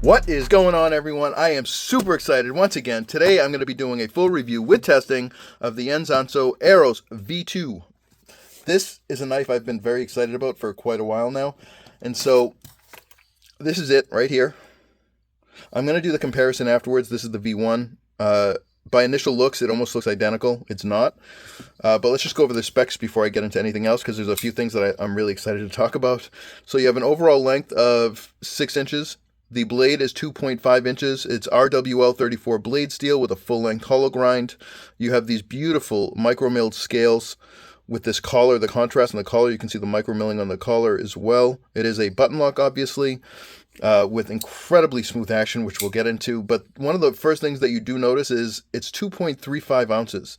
What is going on, everyone? I am super excited once again. Today I'm going to be doing a full review with testing of the Enzanso AROS V2. This is a knife I've been very excited about for quite a while now. And so this is it right here. I'm going to do the comparison afterwards. This is the V1. By initial looks, it almost looks identical. It's not. But let's just go over the specs before I get into anything else, because there's a few things that I'm really excited to talk about. So you have an overall length of 6 inches. The blade is 2.5 inches. It's RWL 34 blade steel with a full-length hollow grind. You have these beautiful micro-milled scales with this collar, the contrast on the collar. You can see the micro-milling on the collar as well. It is a button lock, obviously, with incredibly smooth action, which we'll get into. But one of the first things that you do notice is it's 2.35 ounces.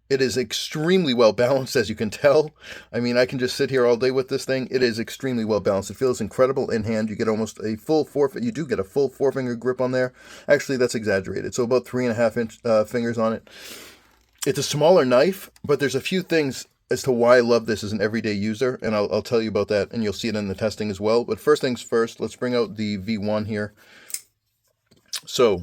It is extremely well balanced, as you can tell. I mean, I can just sit here all day with this thing. It is extremely well balanced. It feels incredible in hand. You get almost a full you do get a full 4-finger grip on there. Actually, that's exaggerated. So about 3.5 fingers on it. It's a smaller knife, but there's a few things as to why I love this as an everyday user, and I'll tell you about that, and you'll see it in the testing as well. But first things first, let's bring out the V1 here. So,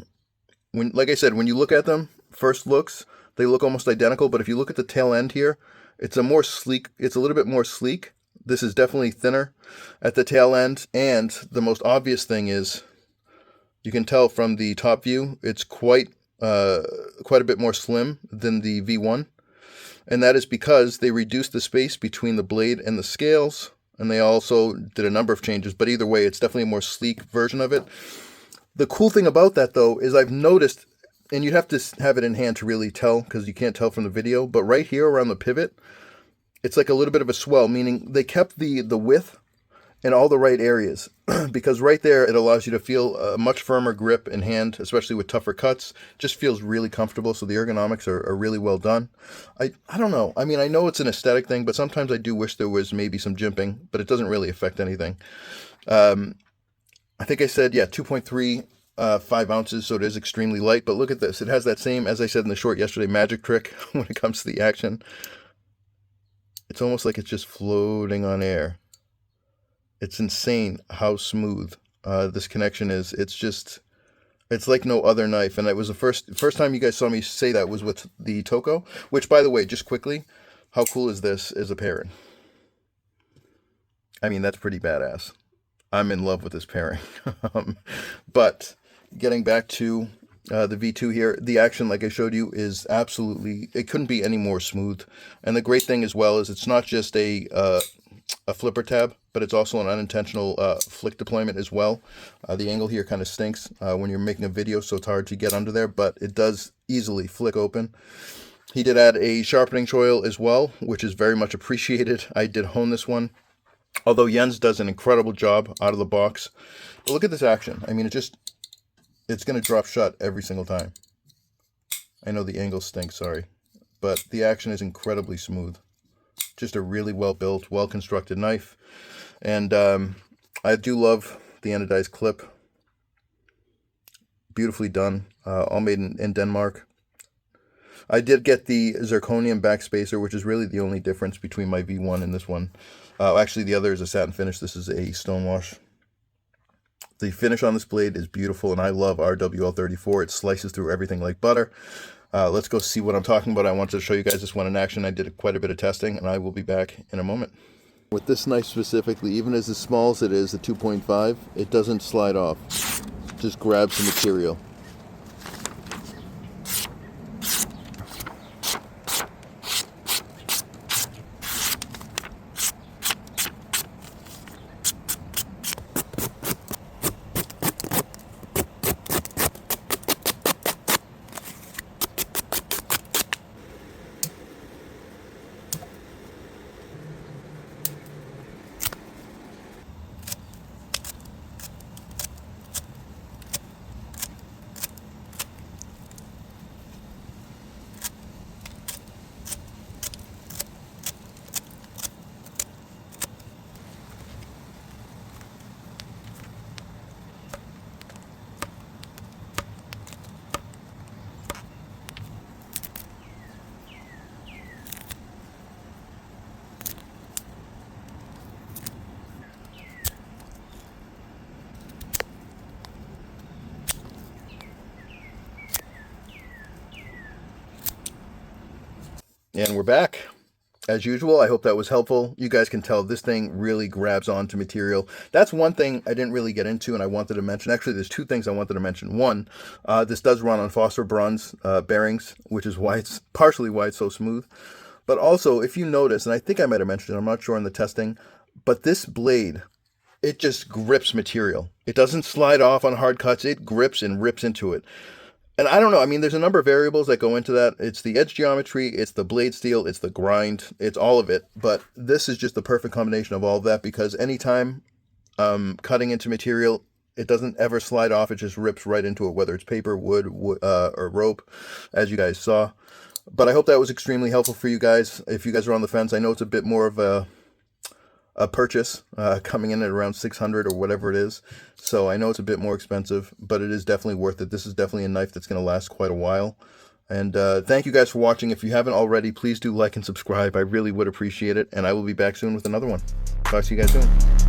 like I said, when you look at them, first looks, they look almost identical, but if you look at the tail end here, it's a little bit more sleek. This is definitely thinner at the tail end, and the most obvious thing is, you can tell from the top view, it's quite a bit more slim than the V1, and that is because they reduced the space between the blade and the scales, and they also did a number of changes, but either way, it's definitely a more sleek version of it. The cool thing about that, though, is I've noticed, and you have to have it in hand to really tell, because you can't tell from the video, but right here around the pivot, it's like a little bit of a swell, meaning they kept the width in all the right areas, because right there it allows you to feel a much firmer grip in hand, especially with tougher cuts. Just feels really comfortable, so the ergonomics are really well done. I don't know. I mean, I know it's an aesthetic thing, but sometimes I do wish there was maybe some jimping, but it doesn't really affect anything. I think I said, yeah, 2.35 ounces, so it is extremely light, but look at this. It has that same, as I said in the short yesterday, magic trick when it comes to the action. It's almost like it's just floating on air. It's insane how smooth this connection is. It's like no other knife, and it was the first time you guys saw me say that was with the Toko, which, by the way, just quickly, how cool is this as a pairing? I mean, that's pretty badass. I'm in love with this pairing. But getting back to the V2 here, the action, like I showed you, is absolutely, it couldn't be any more smooth. And the great thing as well is it's not just a flipper tab, but it's also an unintentional flick deployment as well. The angle here kind of stinks when you're making a video, so it's hard to get under there, but it does easily flick open. He did add a sharpening choil as well, which is very much appreciated. I did hone this one, although Jens does an incredible job out of the box. But look at this action. I mean, it's going to drop shut every single time. I know the angle stinks, sorry, but the action is incredibly smooth. Just a really well-built, well-constructed knife. And I do love the anodized clip. Beautifully done. All made in Denmark. I did get the zirconium backspacer, which is really the only difference between my V1 and this one. Actually, the other is a satin finish. This is a stonewash. The finish on this blade is beautiful, and I love RWL 34. It slices through everything like butter. Let's go see what I'm talking about. I wanted to show you guys this one in action. I did quite a bit of testing, and I will be back in a moment. With this knife specifically, even as small as it is, the 2.5, it doesn't slide off. It just grabs the material. And we're back. As usual, I hope that was helpful. You guys can tell this thing really grabs onto material. That's one thing I didn't really get into and I wanted to mention. Actually, there's two things I wanted to mention. One, this does run on phosphor bronze bearings, which is why it's partially why it's so smooth. But also, if you notice, and I think I might have mentioned it, I'm not sure in the testing, but this blade, it just grips material. It doesn't slide off on hard cuts. It grips and rips into it. And I don't know, I mean, there's a number of variables that go into that. It's the edge geometry, it's the blade steel, it's the grind, it's all of it. But this is just the perfect combination of all of that, because anytime cutting into material, it doesn't ever slide off. It just rips right into it, whether it's paper, wood, or rope, as you guys saw. But I hope that was extremely helpful for you guys. If you guys are on the fence, I know it's a bit more of a purchase, coming in at around $600 or whatever it is. So I know it's a bit more expensive, but it is definitely worth it. This is definitely a knife that's going to last quite a while. And thank you guys for watching. If you haven't already, please do like and subscribe. I really would appreciate it. And I will be back soon with another one. Talk to you guys soon.